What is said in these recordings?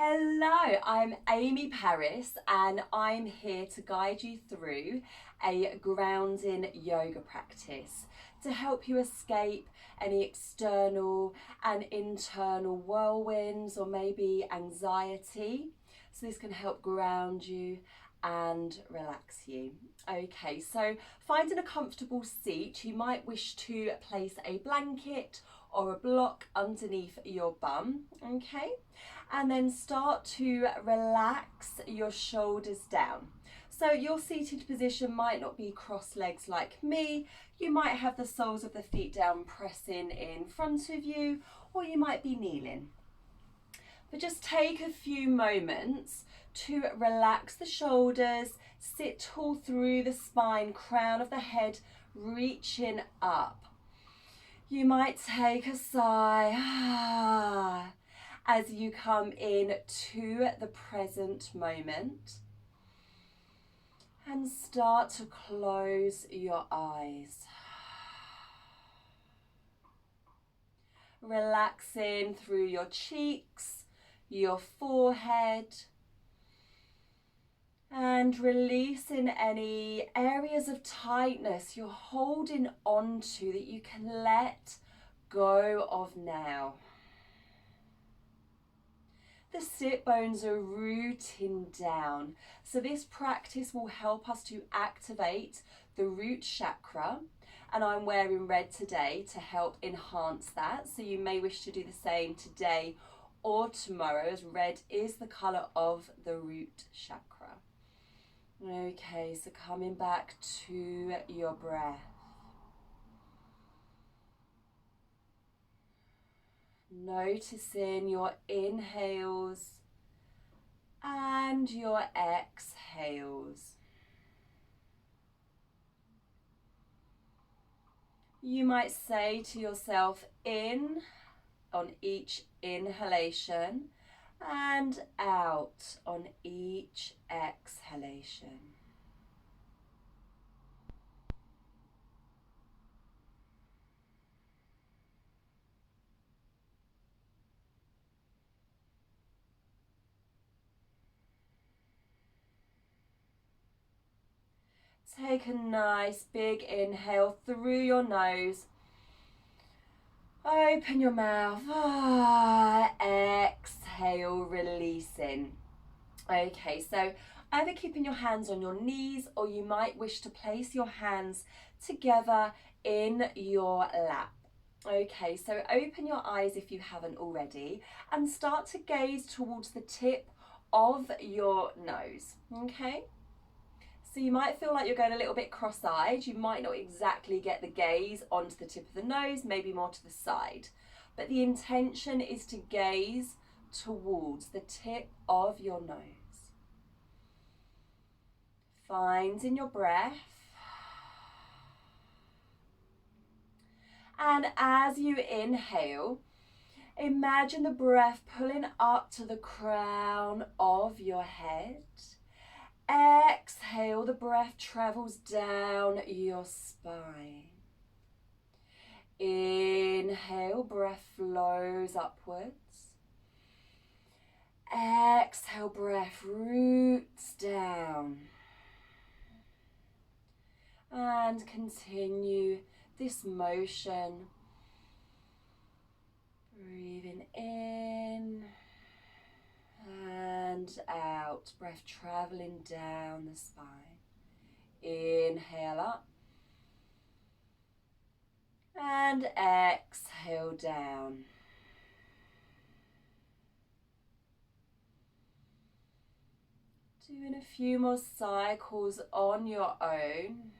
Hello, I'm Amy Paris and I'm here to guide you through a grounding yoga practice to help you escape any external and internal whirlwinds or maybe anxiety. So this can help ground you and relax you. Okay, so finding a comfortable seat, you might wish to place a blanket or a block underneath your bum, okay? And then start to relax your shoulders down. So your seated position might not be cross legs like me. You might have the soles of the feet down pressing in front of you, or you might be kneeling. But just take a few moments to relax the shoulders, sit tall through the spine, crown of the head reaching up. You might take a sigh as you come in to the present moment and start to close your eyes. Relaxing through your cheeks, your forehead, and releasing any areas of tightness you're holding on to that you can let go of now. The sit bones are rooting down, so this practice will help us to activate the root chakra, and I'm wearing red today to help enhance that, so you may wish to do the same today or tomorrow, as red is the colour of the root chakra. Okay, so coming back to your breath. Noticing your inhales and your exhales. You might say to yourself in on each inhalation and out on each exhalation. Take a nice big inhale through your nose. Open your mouth. Exhale, releasing. Okay, so either keeping your hands on your knees, or you might wish to place your hands together in your lap. Okay, so open your eyes if you haven't already and start to gaze towards the tip of your nose. Okay, so you might feel like you're going a little bit cross-eyed. You might not exactly get the gaze onto the tip of the nose, maybe more to the side. But the intention is to gaze towards the tip of your nose. Finding your breath. And as you inhale, imagine the breath pulling up to the crown of your head. Exhale, the breath travels down your spine. Inhale, breath flows upwards. Exhale, breath roots down. And continue this motion. Breathing in and out. Breath traveling down the spine. Inhale up. And exhale down. Doing a few more cycles on your own.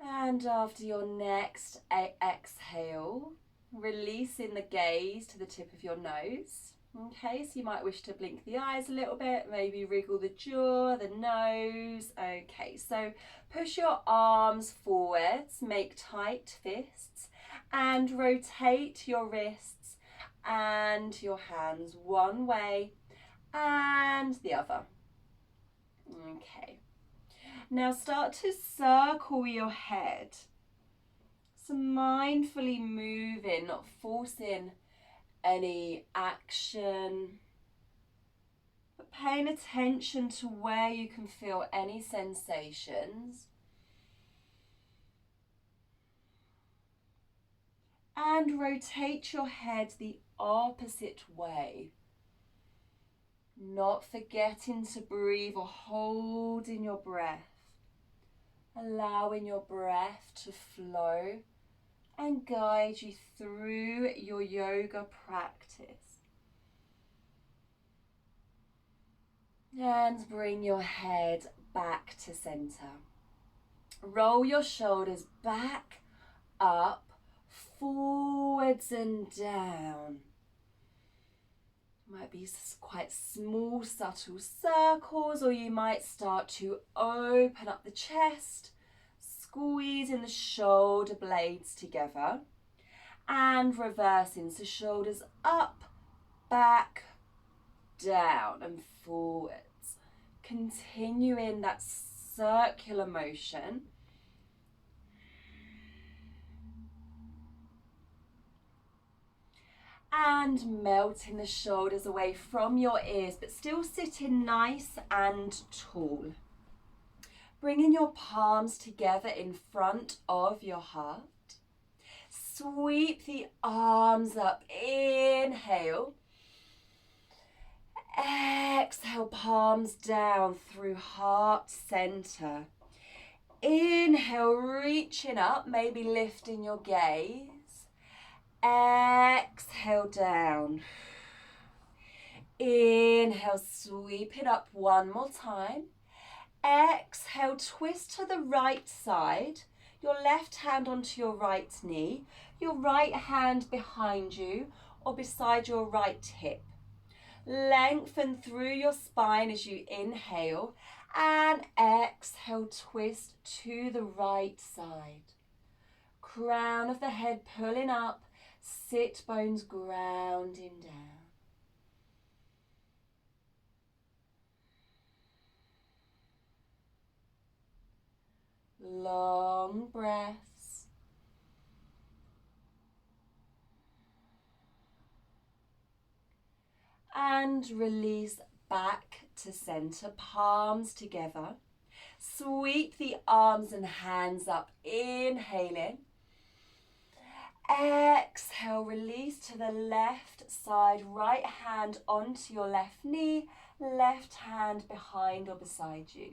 And after your next exhale, releasing the gaze to the tip of your nose. Okay, so you might wish to blink the eyes a little bit, maybe wriggle the jaw, the nose. Okay, so push your arms forwards, make tight fists, and rotate your wrists and your hands one way and the other. Okay. Now start to circle your head. So mindfully moving, not forcing any action, but paying attention to where you can feel any sensations. And rotate your head the opposite way. Not forgetting to breathe or holding your breath. Allowing your breath to flow and guide you through your yoga practice. And bring your head back to center. Roll your shoulders back, up, forwards and down. Might be quite small, subtle circles, or you might start to open up the chest, squeezing the shoulder blades together, and reversing. So shoulders up, back, down and forwards. Continuing that circular motion. And melting the shoulders away from your ears, but still sitting nice and tall. Bringing your palms together in front of your heart. Sweep the arms up. Inhale. Exhale, palms down through heart center. Inhale, reaching up, maybe lifting your gaze. Exhale down. Inhale, sweep it up one more time. Exhale, twist to the right side. Your left hand onto your right knee. Your right hand behind you or beside your right hip. Lengthen through your spine as you inhale and exhale, twist to the right side. Crown of the head pulling up, sit bones grounding down. Long breaths. And release back to center, palms together. Sweep the arms and hands up, inhaling. Exhale, release to the left side, right hand onto your left knee, left hand behind or beside you.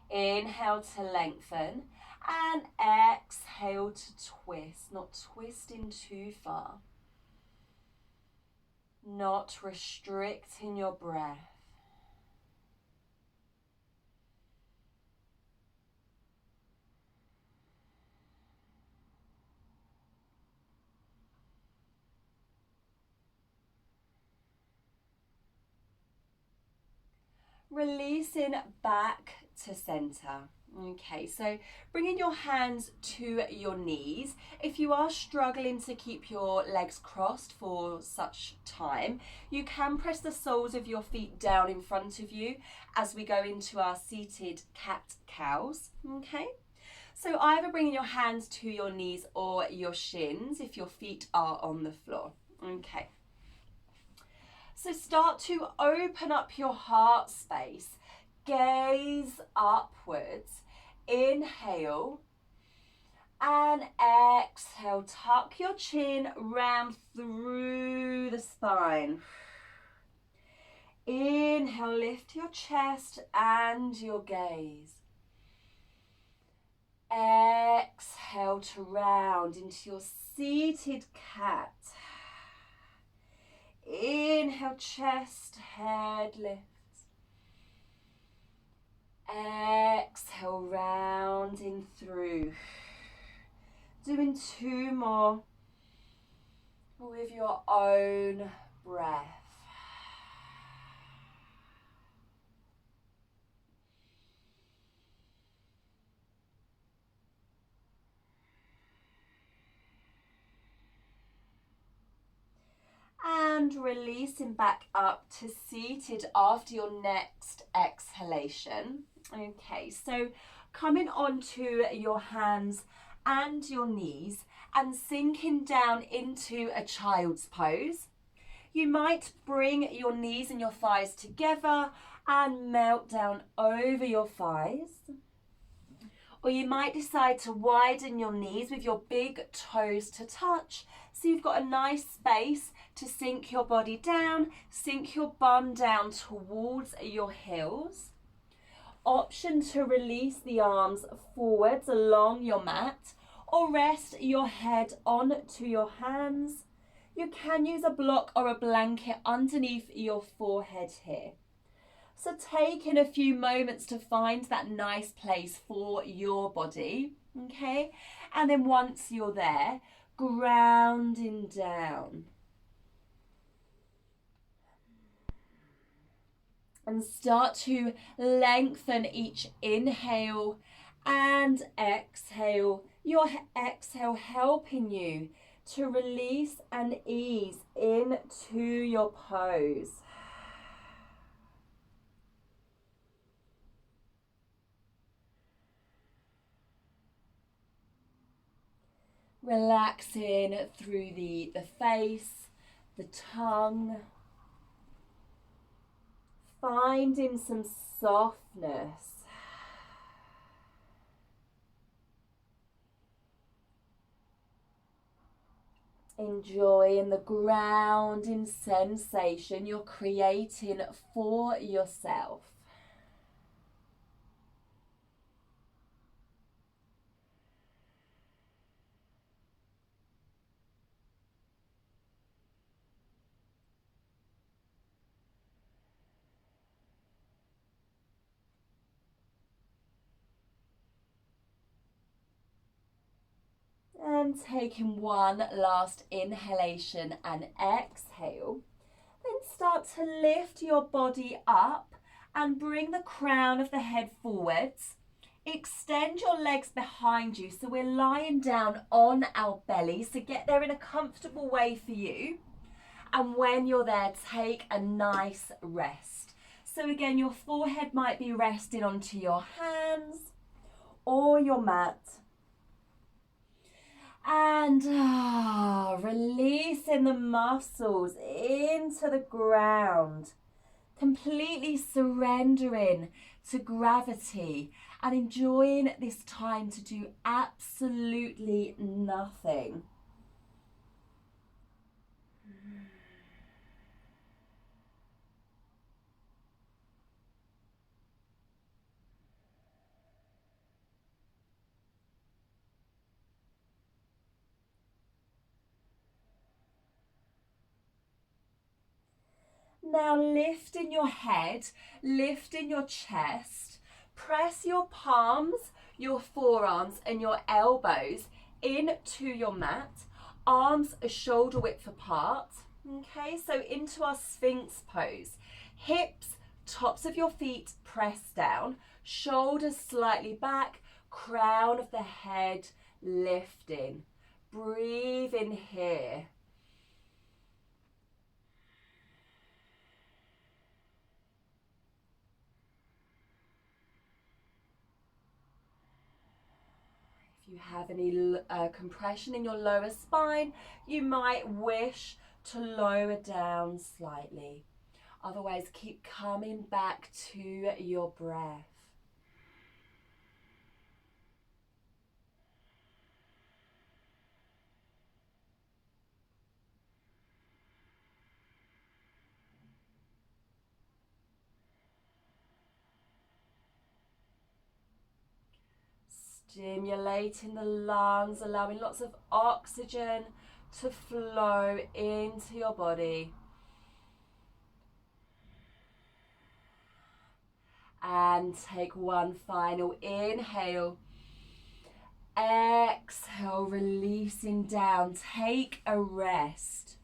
Inhale to lengthen and exhale to twist, not twisting too far. Not restricting your breath. Releasing back to center. Okay, so bringing your hands to your knees. If you are struggling to keep your legs crossed for such time, you can press the soles of your feet down in front of you as we go into our seated cat-cows. Okay, so either bringing your hands to your knees or your shins if your feet are on the floor. Okay. So start to open up your heart space. Gaze upwards. Inhale. And exhale. Tuck your chin round through the spine. Inhale, lift your chest and your gaze. Exhale to round into your seated cat. Inhale, chest, head lifts. Exhale, rounding through. Doing two more with your own breath. and releasing back up to seated after your next exhalation. Okay, so coming onto your hands and your knees and sinking down into a child's pose. You might bring your knees and your thighs together and melt down over your thighs. Or you might decide to widen your knees with your big toes to touch. So you've got a nice space to sink your body down, sink your bum down towards your heels. Option to release the arms forwards along your mat or rest your head onto your hands. You can use a block or a blanket underneath your forehead here. So taking a few moments to find that nice place for your body, okay? And then once you're there, grounding down. And start to lengthen each inhale and exhale. Your exhale helping you to release and ease into your pose. Relaxing through the face, the tongue. Finding some softness. Enjoying the grounding sensation you're creating for yourself. And taking one last inhalation and exhale. Then start to lift your body up and bring the crown of the head forwards. Extend your legs behind you so we're lying down on our belly. So get there in a comfortable way for you. And when you're there, take a nice rest. So again, your forehead might be resting onto your hands or your mat. And releasing the muscles into the ground, completely surrendering to gravity and enjoying this time to do absolutely nothing. Now lifting your head, lifting your chest, press your palms, your forearms and your elbows into your mat, arms are shoulder width apart, okay, so into our Sphinx pose, hips, tops of your feet pressed down, shoulders slightly back, crown of the head lifting, breathe in here. If you have any compression in your lower spine, you might wish to lower down slightly. Otherwise, keep coming back to your breath. Stimulating the lungs, allowing lots of oxygen to flow into your body. And take one final inhale. Exhale, releasing down. Take a rest.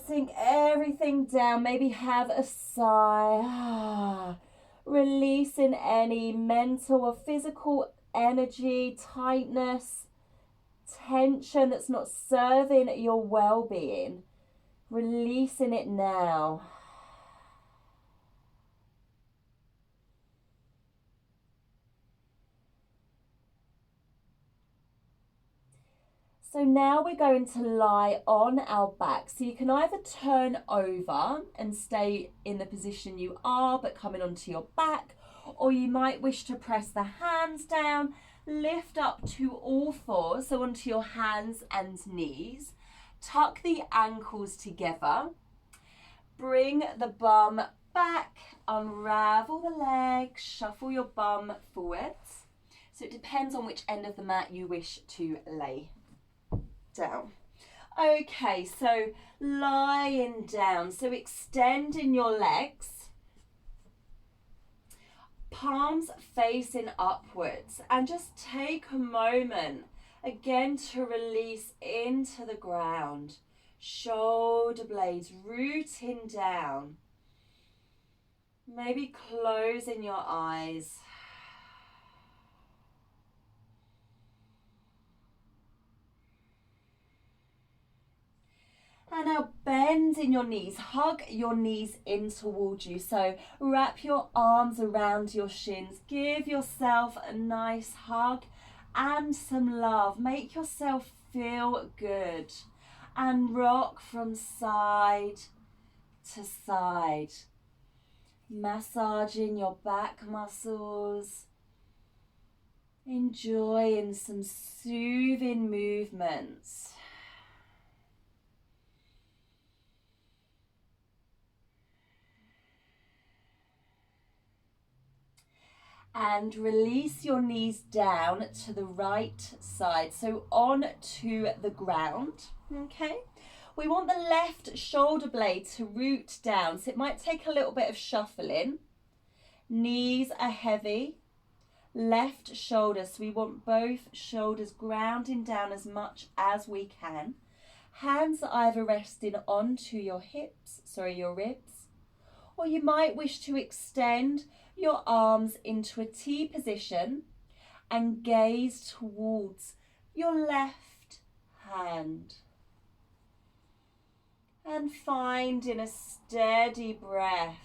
Sink everything down. Maybe have a sigh. Releasing any mental or physical energy, tightness. tension that's not serving your well-being, releasing it now. So now we're going to lie on our back. So you can either turn over and stay in the position you are, but coming onto your back, or you might wish to press the hands down, lift up to all fours, so onto your hands and knees. Tuck the ankles together. Bring the bum back, unravel the legs, shuffle your bum forwards. So it depends on which end of the mat you wish to lay down. Okay, so lying down, so extending your legs, palms facing upwards, and just take a moment again to release into the ground. Shoulder blades rooting down, maybe closing your eyes. And now bend in your knees, hug your knees in towards you. So wrap your arms around your shins, give yourself a nice hug and some love. Make yourself feel good and rock from side to side. Massaging your back muscles, enjoying some soothing movements. And release your knees down to the right side, so on to the ground. Okay, we want the left shoulder blade to root down, so it might take a little bit of shuffling. Knees are heavy, left shoulder, so we want both shoulders grounding down as much as we can. Hands are either resting onto your ribs, or you might wish to extend your arms into a T position and gaze towards your left hand. And finding a steady breath.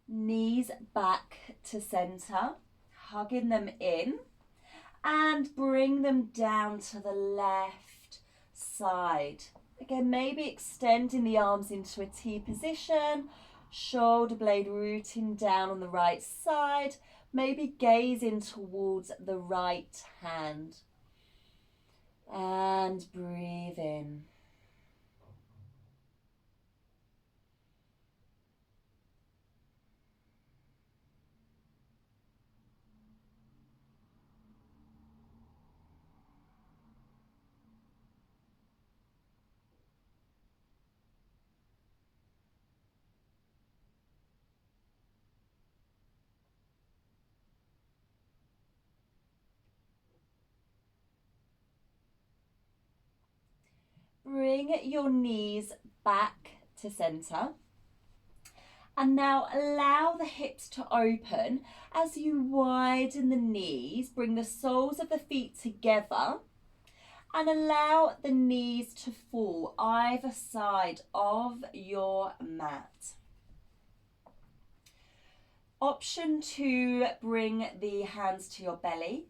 Knees back to center, hugging them in, and bring them down to the left side. Again, maybe extending the arms into a T position, shoulder blade rooting down on the right side, maybe gazing towards the right hand. And breathe in. Bring your knees back to center. And now allow the hips to open as you widen the knees. Bring the soles of the feet together and allow the knees to fall either side of your mat. Option 2, bring the hands to your belly.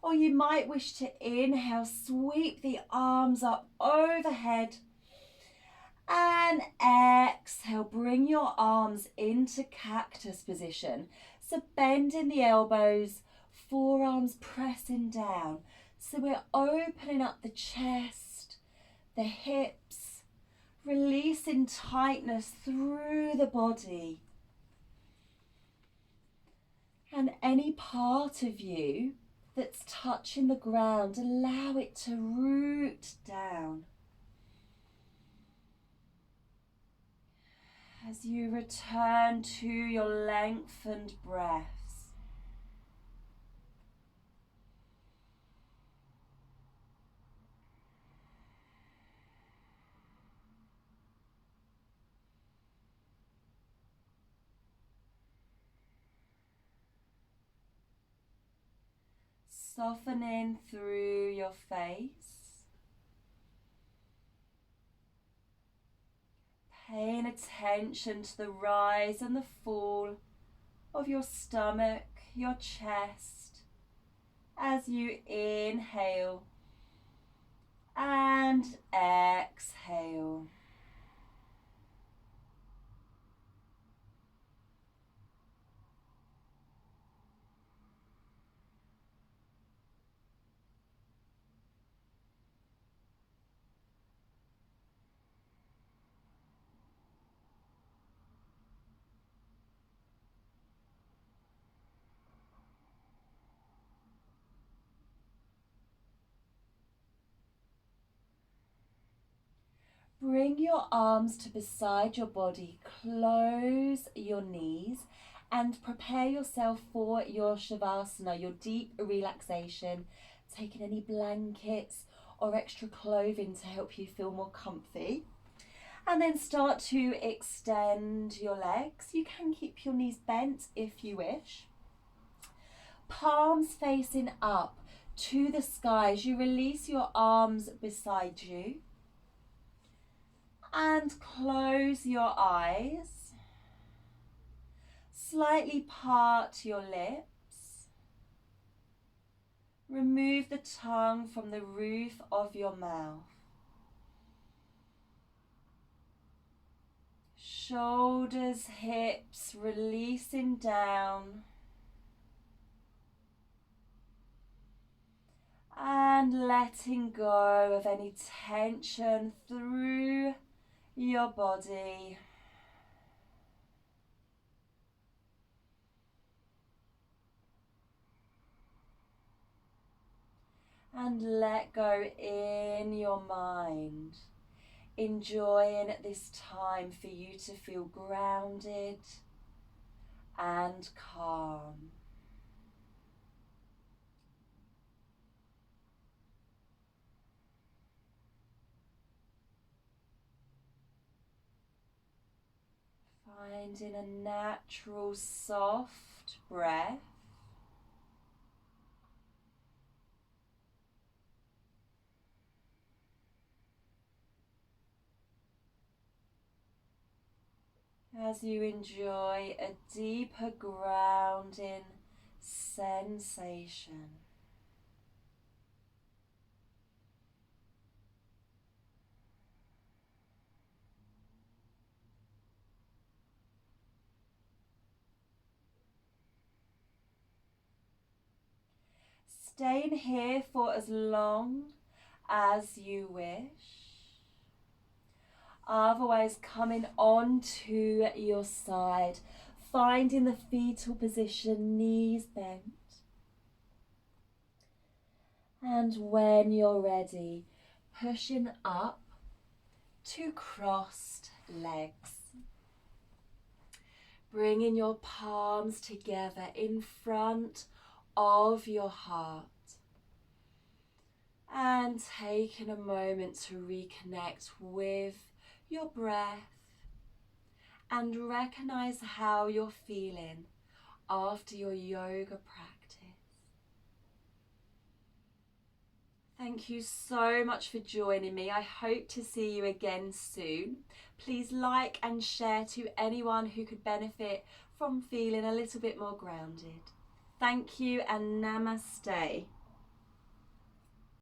Or you might wish to inhale, sweep the arms up overhead. And exhale, bring your arms into cactus position. So bending the elbows, forearms pressing down. So we're opening up the chest, the hips, releasing tightness through the body. And any part of you that's touching the ground, allow it to root down. As you return to your lengthened breaths. Softening through your face. Paying attention to the rise and the fall of your stomach, your chest, as you inhale and exhale. Bring your arms to beside your body, close your knees and prepare yourself for your Shavasana, your deep relaxation, taking any blankets or extra clothing to help you feel more comfy. And then start to extend your legs. You can keep your knees bent if you wish. Palms facing up to the sky as you release your arms beside you. And close your eyes. Slightly part your lips. Remove the tongue from the roof of your mouth. Shoulders, hips releasing down. And letting go of any tension through your body. And let go in your mind. Enjoying this time for you to feel grounded and calm. Finding a natural, soft breath. As you enjoy a deeper grounding sensation. Staying here for as long as you wish. Otherwise, coming onto your side, finding the fetal position, knees bent. And when you're ready, pushing up to crossed legs. Bringing your palms together in front of your heart. And taking a moment to reconnect with your breath and recognize how you're feeling after your yoga practice. Thank you so much for joining me. I hope to see you again soon. Please like and share to anyone who could benefit from feeling a little bit more grounded. Thank you and namaste.